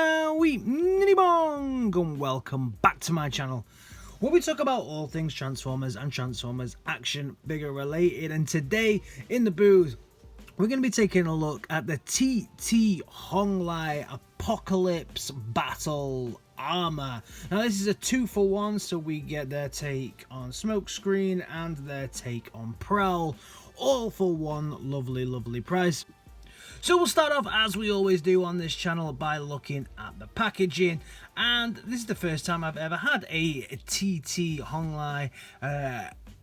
Malawi Ninibong, and welcome back to my channel where we talk about all things Transformers and Transformers action figure related. And today in the booth we're going to be taking a look at the TT Hongli Apocalypse Battle Armor. Now this is a 2-for-1, so we get their take on Smokescreen and their take on Prowl, all for one lovely price. So we'll start off, as we always do on this channel, by looking at the packaging. And this is the first time I've ever had a TT Hongli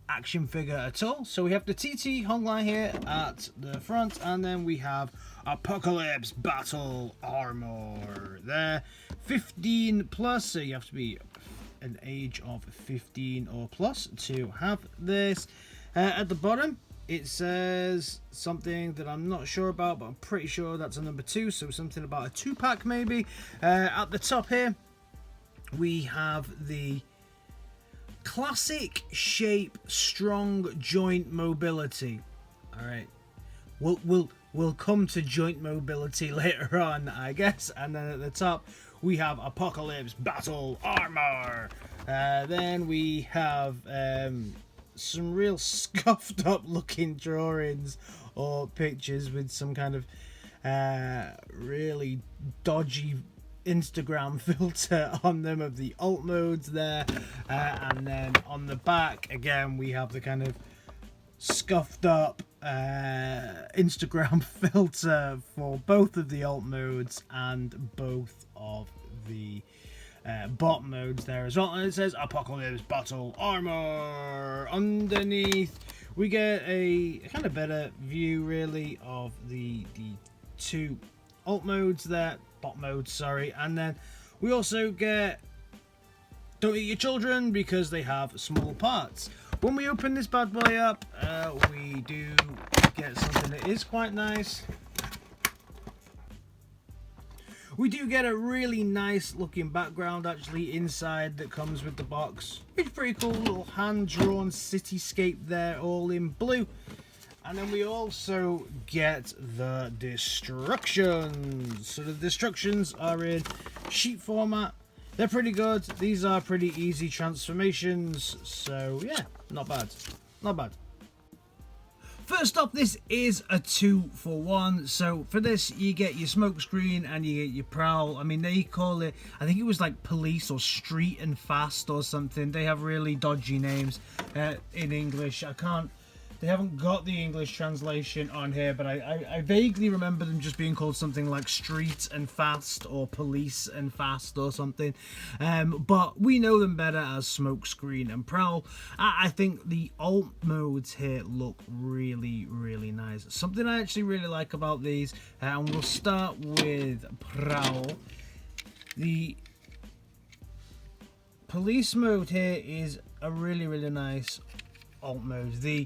action figure at all. So we have the TT Hongli here at the front, and then we have Apocalypse Battle Armor there. 15 plus, so you have to be an age of 15 or plus to have this. At the bottom it says something that I'm not sure about, but I'm pretty sure that's a number 2, so something about a 2-pack maybe. At the top here, we have the classic shape, strong joint mobility. All right, we'll come to joint mobility later on, I guess. And then at the top, we have Apocalypse Battle Armor. Then we have some real scuffed up looking drawings or pictures with some kind of really dodgy Instagram filter on them of the alt modes there, and then on the back again we have the kind of scuffed up Instagram filter for both of the alt modes and both of the bot modes there as well. And it says Apocalypse Battle Armor. Underneath we get a kind of better view really of the two alt modes there, bot modes, sorry. And then we also get Don't Eat Your Children, because they have small parts. When we open this bad boy up, we do get something that is quite nice. We do get a really nice looking background actually inside that comes with the box. It's pretty cool, little hand-drawn cityscape there, all in blue. And then we also get the destructions. So the destructions are in sheet format. They're pretty good. These are pretty easy transformations. So yeah, not bad. Not bad. First off, this is a 2-for-1. So for this, you get your Smokescreen and you get your Prowl. I mean, they call it, I think it was like Police or Street and Fast or something. They have really dodgy names in English. They haven't got the English translation on here, but I vaguely remember them just being called something like Street and Fast or Police and Fast or something. But we know them better as Smokescreen and Prowl. I think the alt modes here look really nice. Something I actually really like about these, and we'll start with Prowl. The police mode here is a really nice alt mode. The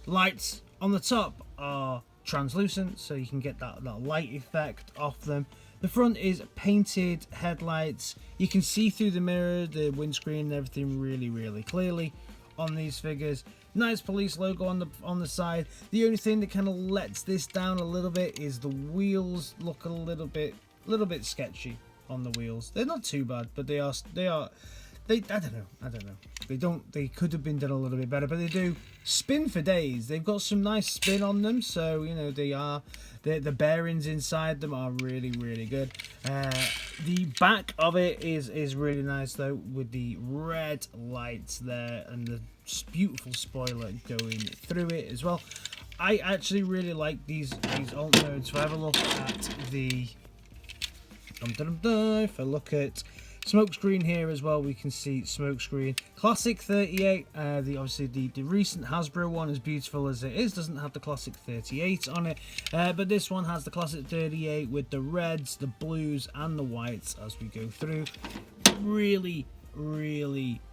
lights on the top are translucent, so you can get that light effect off them. The front is painted headlights. You can see through the mirror, the windscreen and everything really clearly on these figures. Nice police logo on the side. The only thing that kind of lets this down a little bit is the wheels look a little bit sketchy on the wheels. They're not too bad, but I don't know. They could have been done a little bit better, but they do spin for days. They've got some nice spin on them, so you know the bearings inside them are really good. The back of it is really nice though, with the red lights there and the beautiful spoiler going through it as well. I actually really like these alt modes. So have a look at the if I look at Smokescreen here as well, we can see Smokescreen Classic 38. Obviously the recent Hasbro one, as beautiful as it is, doesn't have the Classic 38 on it, but this one has the Classic 38 with the reds, the blues and the whites as we go through. Really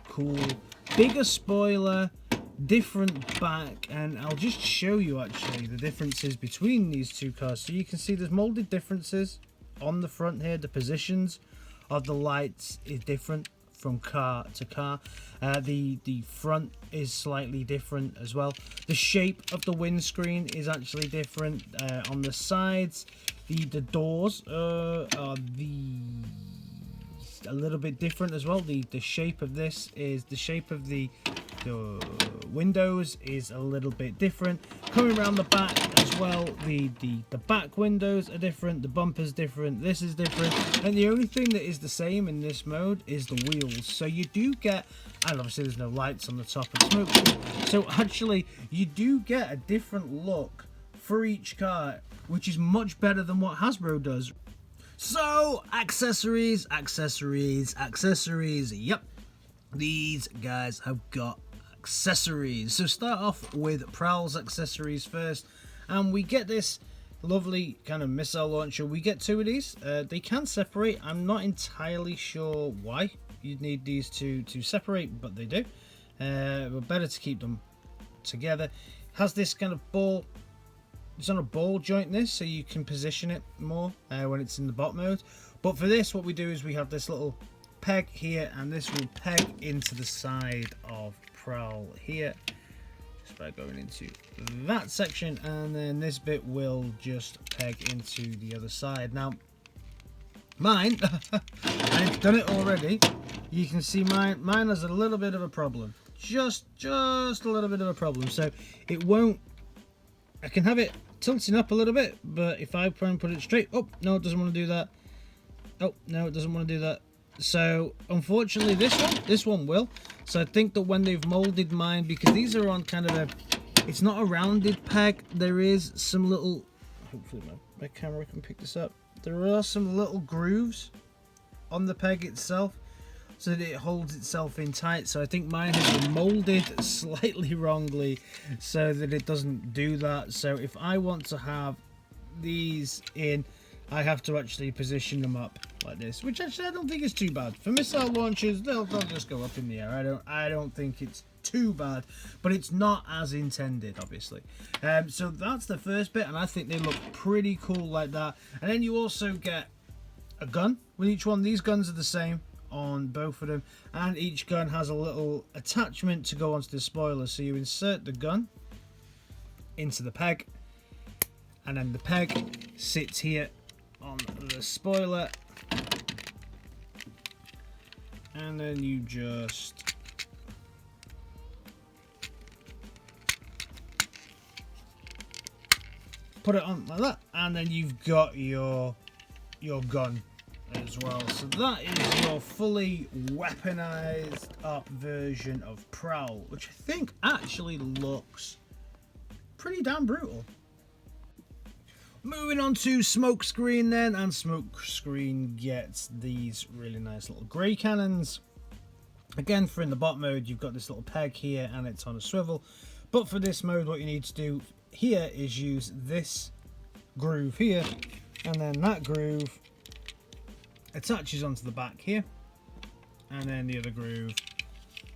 cool. Bigger spoiler, different back, and I'll just show you actually the differences between these two cars. So you can see there's molded differences on the front here. The positions of the lights is different from car to car. The front is slightly different as well. The shape of the windscreen is actually different on the sides. The doors are the a little bit different as well. The shape of this is the shape of the windows is a little bit different. Coming around the back as well, the back windows are different, the bumper's different, this is different, and the only thing that is the same in this mode is the wheels. So you do get, and obviously there's no lights on the top of Smokescreen, so actually you do get a different look for each car, which is much better than what Hasbro does. So accessories. Yep, these guys have got accessories. So start off with Prowl's accessories first, and we get this lovely kind of missile launcher. We get two of these. They can separate. I'm not entirely sure why you'd need these two to separate, but they do. But better to keep them together. Has this kind of ball. It's on a ball joint, this, so you can position it more when it's in the bot mode. But for this, what we do is we have this little peg here, and this will peg into the side of Prowl here, just by going into that section, and then this bit will just peg into the other side. Now, mine, I've done it already. You can see mine has a little bit of a problem, just a little bit of a problem. So it won't. I can have it tilting up a little bit, but if I try and put it straight, oh no, it doesn't want to do that. Oh no, it doesn't want to do that. So unfortunately this one will. So I think that when they've molded mine, because these are on kind of a, it's not a rounded peg, there is some little, hopefully my camera can pick this up, there are some little grooves on the peg itself so that it holds itself in tight. So I think mine has been molded slightly wrongly so that it doesn't do that. So if I want to have these in, I have to actually position them up like this, which actually I don't think is too bad. For missile launchers, they'll just go up in the air. I don't think it's too bad, but it's not as intended, obviously. So that's the first bit, and I think they look pretty cool like that. And then you also get a gun with each one. These guns are the same on both of them, and each gun has a little attachment to go onto the spoiler. So you insert the gun into the peg, and then the peg sits here on the spoiler, and then you just put it on like that, and then you've got your gun as well. So that is your fully weaponized up version of Prowl, which I think actually looks pretty damn brutal. Moving on to Smokescreen then, and Smokescreen gets these really nice little grey cannons. Again, for in the bot mode, you've got this little peg here and it's on a swivel. But for this mode, what you need to do here is use this groove here, and then that groove attaches onto the back here, and then the other groove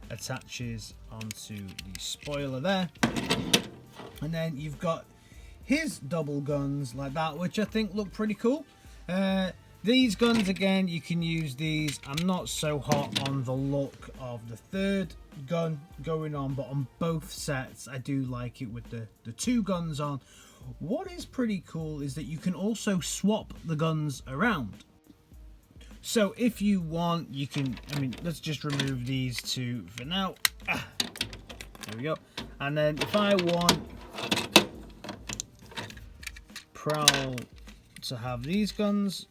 attaches onto the spoiler there. And then you've got his double guns like that, which I think look pretty cool. These guns, again, you can use these. I'm not so hot on the look of the third gun going on, but on both sets I do like it with the two guns on. What is pretty cool is that you can also swap the guns around. So if you want, you can, I mean, let's just remove these two for now. There we go. And then if I want Prowl to have these guns,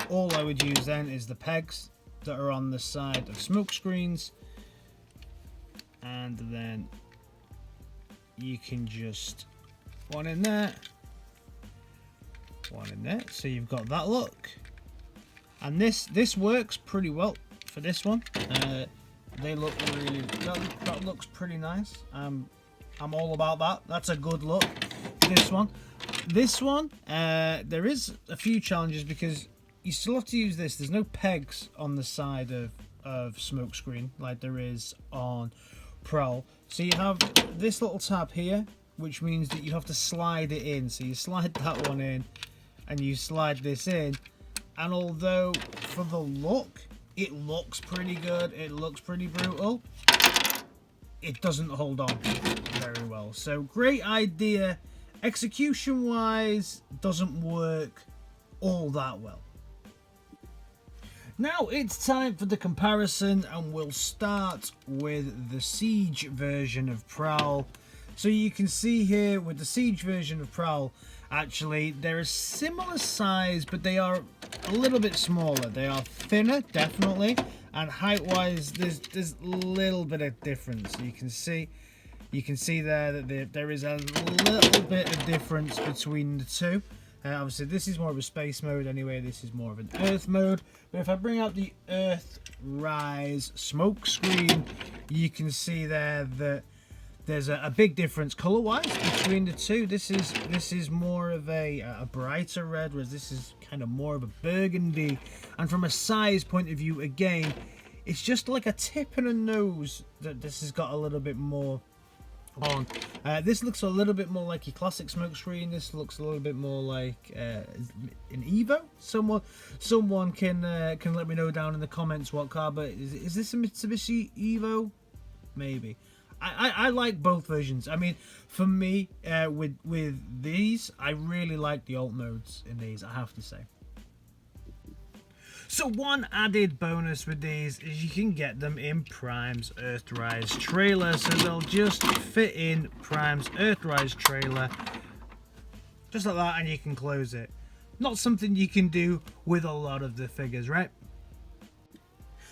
all I would use then is the pegs that are on the side of Smokescreens, and then you can just one in there, one in there, so you've got that look. And this works pretty well for this one. They look really, that looks pretty nice. I'm all about that. That's a good look. This one, there is a few challenges because you still have to use this. There's no pegs on the side of Smokescreen like there is on Prowl. So you have this little tab here, which means that you have to slide it in. So you slide that one in, and you slide this in. And although for the look, it looks pretty good, it looks pretty brutal, it doesn't hold on very well. So great idea. Execution wise, doesn't work all that well. Now it's time for the comparison, and we'll start with the Siege version of Prowl. So you can see here with the Siege version of Prowl, actually they're a similar size, but they are a little bit smaller. They are thinner, definitely, and height-wise, there's a little bit of difference. You can see there that there is a little bit of difference between the two. Obviously, this is more of a space mode anyway. This is more of an Earth mode. But if I bring out the Earth Rise Smokescreen, you can see there that there's a big difference color-wise between the two. This is more of a brighter red, whereas this is kind of more of a burgundy. And from a size point of view, again, it's just like a tip and a nose that this has got a little bit more on. This looks a little bit more like your classic Smokescreen. This looks a little bit more like an Evo. Someone can let me know down in the comments what car, but is this a Mitsubishi Evo? Maybe. I like both versions. I mean, for me, with these, I really like the alt modes in these, I have to say. So one added bonus with these is you can get them in Prime's Earthrise trailer. So they'll just fit in Prime's Earthrise trailer, just like that, and you can close it. Not something you can do with a lot of the figures, right?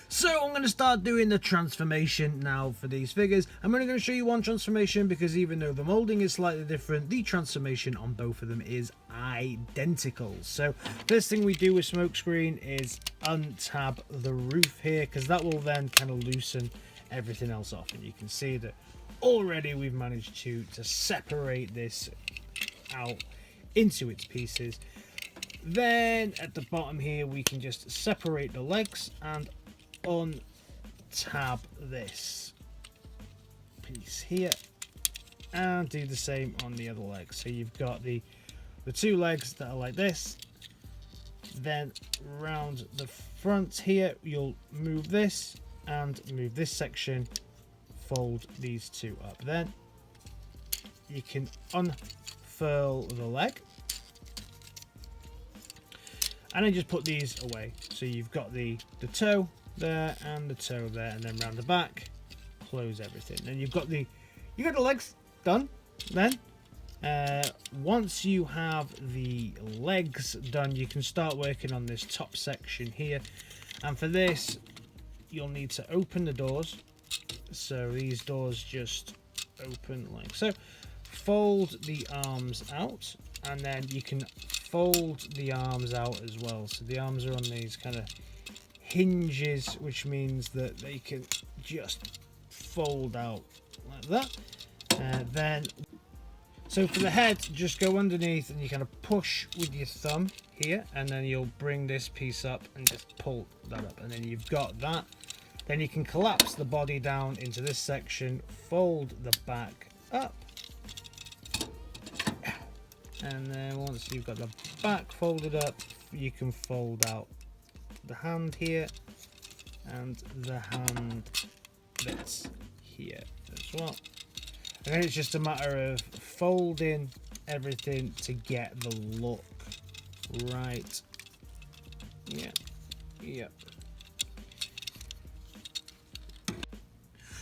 So I'm going to start doing the transformation now for these figures. I'm only going to show you one transformation because even though the molding is slightly different, the transformation on both of them is identical. So first thing we do with Smokescreen is untab the roof here, because that will then kind of loosen everything else off. And you can see that already we've managed to separate this out into its pieces. Then at the bottom here we can just separate the legs and untab this piece here and do the same on the other leg. So you've got the two legs that are like this. Then round the front here you'll move this and move this section, fold these two up. Then you can unfurl the leg and then just put these away. So you've got the toe there and the toe there, and then round the back, close everything. Then you've got the legs done. Then once you have the legs done, you can start working on this top section here. And for this, you'll need to open the doors. So these doors just open like so. Fold the arms out, and then you can fold the arms out as well. So the arms are on these kind of hinges, which means that they can just fold out like that. Then so for the head, just go underneath and you kind of push with your thumb here, and then you'll bring this piece up and just pull that up, and then you've got that. Then you can collapse the body down into this section, fold the back up, and then once you've got the back folded up, you can fold out the hand here and the hand bits here as well. And then it's just a matter of folding everything to get the look right. Yeah.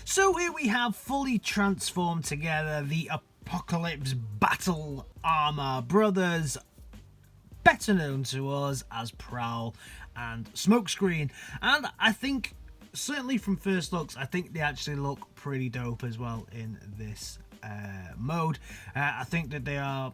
So here we have fully transformed together the Apocalypse Battle Armor brothers, better known to us as Prowl and Smokescreen. And I think, certainly from first looks, I think they actually look pretty dope as well in this mode. I think that they are,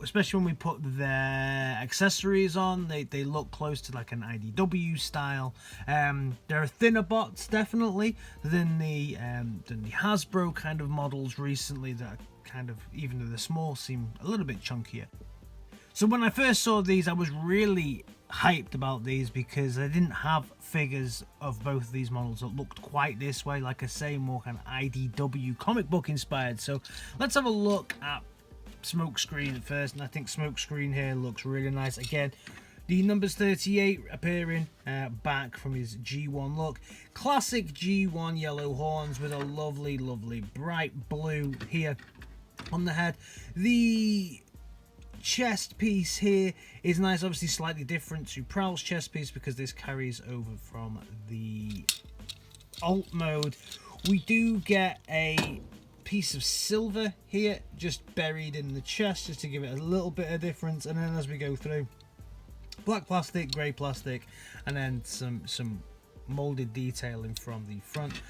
especially when we put their accessories on, they look close to like an IDW style. There are thinner bots definitely than the Hasbro kind of models recently that are kind of, even though they're small, seem a little bit chunkier. So when I first saw these, I was really hyped about these because I didn't have figures of both of these models that looked quite this way. Like I say, more kind of IDW comic book inspired. So let's have a look at Smokescreen first, and I think Smokescreen here looks really nice. Again, the numbers 38 appearing back from his G1 look. Classic G1 yellow horns with a lovely bright blue here on the head. The chest piece here is nice, obviously slightly different to Prowl's chest piece because this carries over from the alt mode. We do get a piece of silver here just buried in the chest just to give it a little bit of difference, and then as we go through, black plastic, grey plastic, and then some molded detailing from the front.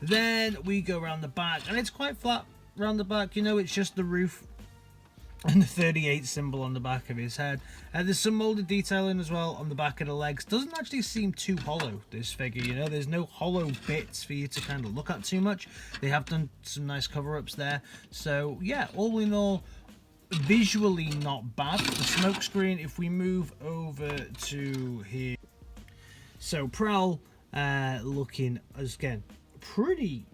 Then we go around the back, and it's quite flat around the back. You know, it's just the roof and the 38 symbol on the back of his head. There's some molded detailing as well on the back of the legs. Doesn't actually seem too hollow, this figure, you know. There's no hollow bits for you to kind of look at too much. They have done some nice cover-ups there. So, yeah, all in all, visually not bad. The Smokescreen, if we move over to here. So, Prowl looking, again, pretty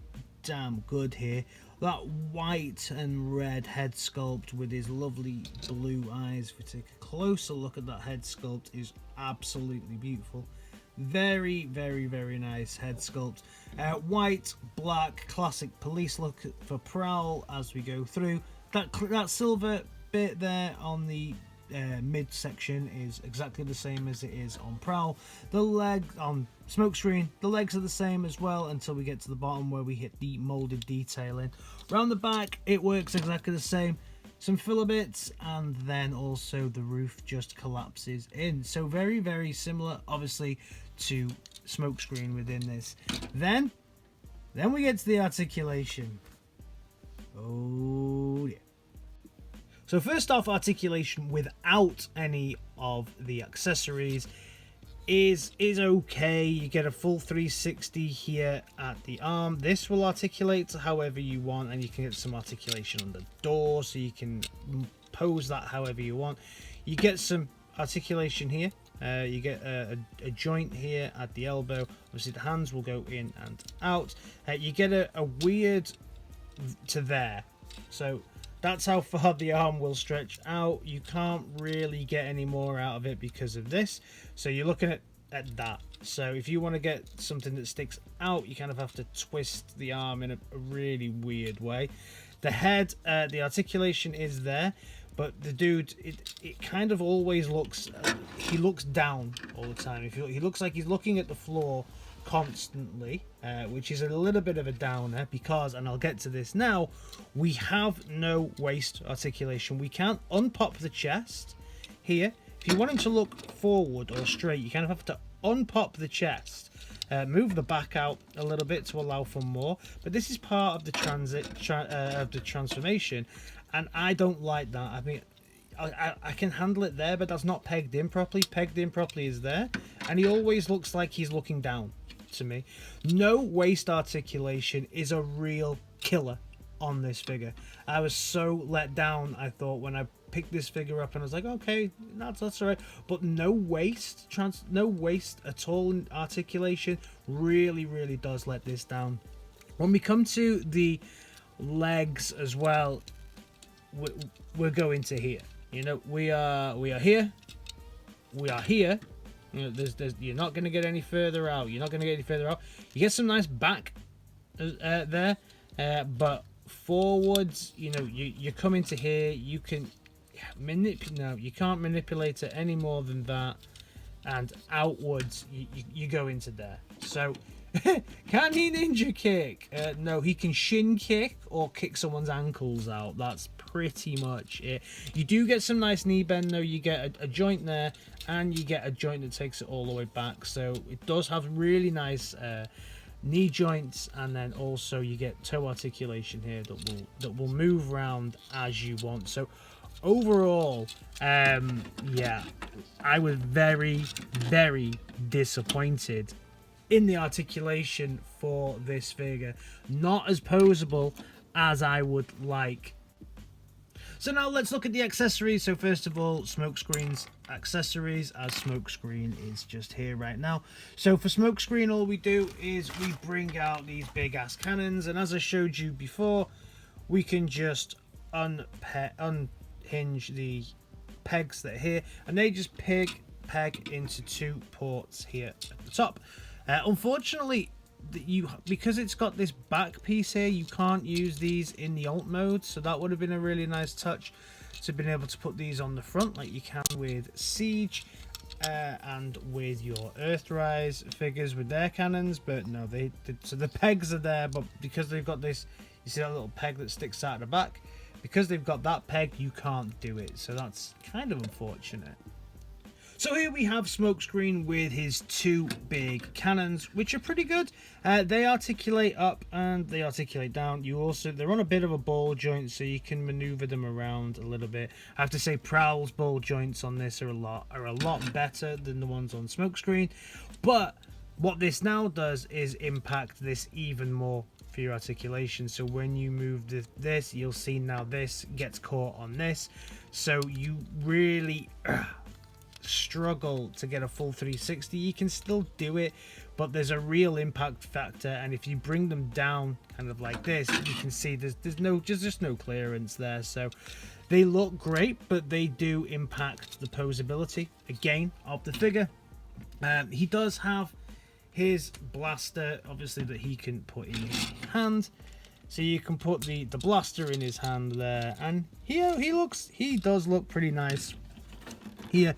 damn good here. That white and red head sculpt with his lovely blue eyes, if we take a closer look at that head sculpt, is absolutely beautiful. Very, very, very nice head sculpt. White, black, classic police look for Prowl as we go through. That silver bit there on the midsection is exactly the same as it is on Prowl. The leg on Smokescreen, the legs are the same as well until we get to the bottom where we hit the molded detailing. Around the back, it works exactly the same. Some filler bits, and then also the roof just collapses in. So very, very similar, obviously, to Smokescreen within this. Then we get to the articulation. Oh yeah. So first off, articulation without any of the accessories is okay. You get a full 360 here at the arm. This will articulate however you want, and you can get some articulation on the door, so you can pose that however you want. You get some articulation here. You get a joint here at the elbow. Obviously the hands will go in and out. You get a weird to there. So that's how far the arm will stretch out. You can't really get any more out of it because of this. So you're looking at that. So if you want to get something that sticks out, you kind of have to twist the arm in a really weird way. The head, the articulation is there, but the dude, it kind of always looks, he looks down all the time. He looks like he's looking at the floor constantly, which is a little bit of a downer because, and I'll get to this now, we have no waist articulation. We can't unpop the chest here. If you want him to look forward or straight, you kind of have to unpop the chest, move the back out a little bit to allow for more, but this is part of the transformation, and I don't like that. I mean, I can handle it there, but that's not pegged in properly. Pegged in properly is there, and he always looks like he's looking down to me. No waist articulation is a real killer on this figure. I was so let down, I thought, when I picked this figure up, and I was like, okay, that's all right, but no waist at all in articulation really does let this down. When we come to the legs as well, we're going to here. You know, we are here. We are here. You know, there's you're not going to get any further out. You're not going to get any further out. You get some nice back there, but forwards, you know, you come into here. You can no, you can't manipulate it any more than that, and outwards you go into there. So can he ninja kick? No, he can shin kick or kick someone's ankles out. That's pretty much it. You do get some nice knee bend though. You get a joint there, and you get a joint that takes it all the way back. So it does have really nice knee joints, and then also you get toe articulation here that will move around as you want. So overall, yeah, I was very disappointed in the articulation for this figure. Not as posable as I would like. So now let's look at the accessories. So first of all, Smokescreen's accessories, as Smokescreen is just here right now. So for Smokescreen, all we do is we bring out these big ass cannons, and as I showed you before, we can just unhinge the pegs that are here, and they just peg into two ports here at the top. Unfortunately, because it's got this back piece here, you can't use these in the alt mode, so that would have been a really nice touch. to being able to put these on the front like you can with Siege and with your Earthrise figures with their cannons. But no, so the pegs are there, but because they've got this, you see that little peg that sticks out of the back, because they've got that peg, you can't do it, so that's kind of unfortunate. So here we have Smokescreen with his two big cannons, which are pretty good. They articulate up and they articulate down. They're on a bit of a ball joint, so you can maneuver them around a little bit. I have to say, Prowl's ball joints on this are a lot better than the ones on Smokescreen. But what this now does is impact this even more for your articulation. So when you move this, you'll see now this gets caught on this. So you really struggle to get a full 360. You can still do it, but there's a real impact factor, and if you bring them down kind of like this, you can see there's just no clearance there. So they look great, but they do impact the posability again of the figure. He does have his blaster, obviously, that he can put in his hand, so you can put the blaster in his hand there, and he does look pretty nice here.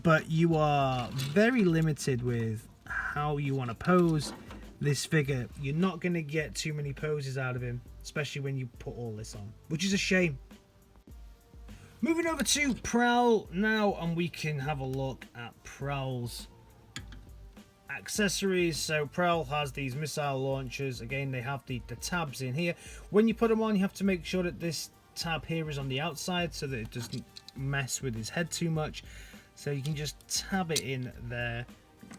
But you are very limited with how you want to pose this figure. You're not going to get too many poses out of him, especially when you put all this on, which is a shame. Moving over to Prowl now, and we can have a look at Prowl's accessories. So Prowl has these missile launchers. Again, they have the tabs in here. When you put them on, you have to make sure that this tab here is on the outside so that it doesn't mess with his head too much. So you can just tab it in there,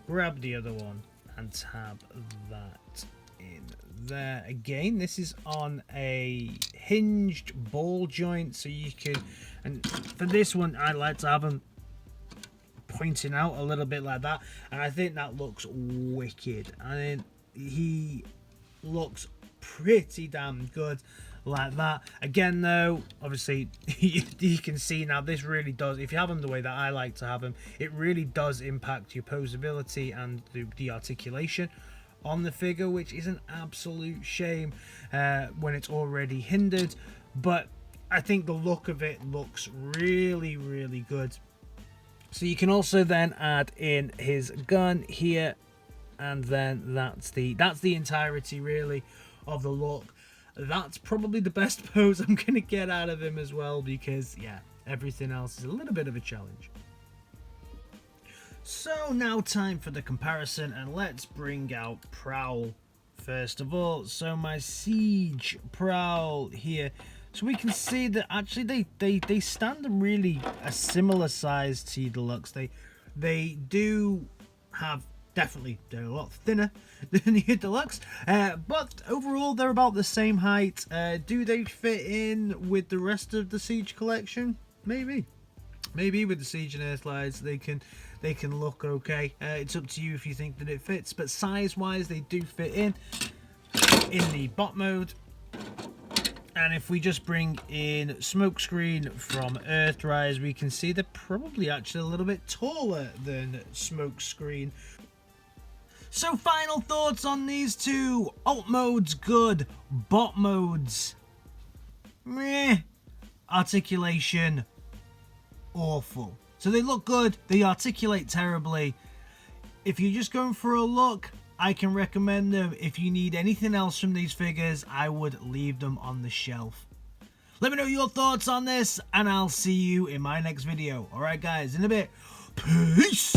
grab the other one, and tab that in there. Again, this is on a hinged ball joint, so you can, and for this one, I like to have them pointing out a little bit like that, and I think that looks wicked. I mean, he looks pretty damn good like that. Again though, obviously you can see now this really does, if you have them the way that I like to have them, it really does impact your posability and the articulation on the figure, which is an absolute shame when it's already hindered. But I think the look of it looks really, really good. So you can also then add in his gun here, and then that's the entirety really of the look. That's probably the best pose I'm going to get out of him as well, because yeah, everything else is a little bit of a challenge. So now time for the comparison, and let's bring out Prowl first of all. So my Siege Prowl here. So we can see that actually they stand really a similar size to your Deluxe. They do have, definitely they're a lot thinner than your Deluxe, but overall they're about the same height. Do they fit in with the rest of the Siege collection? Maybe with the Siege and Earthrise they can look okay. It's up to you if you think that it fits, but size wise they do fit in the bot mode. And if we just bring in Smokescreen from Earthrise, we can see they're probably actually a little bit taller than Smokescreen. So final thoughts on these two. Alt modes good, bot modes meh, articulation awful. So they look good, they articulate terribly. If you're just going for a look, I can recommend them. If you need anything else from these figures, I would leave them on the shelf. Let me know your thoughts on this, and I'll see you in my next video. Alright guys, in a bit. Peace!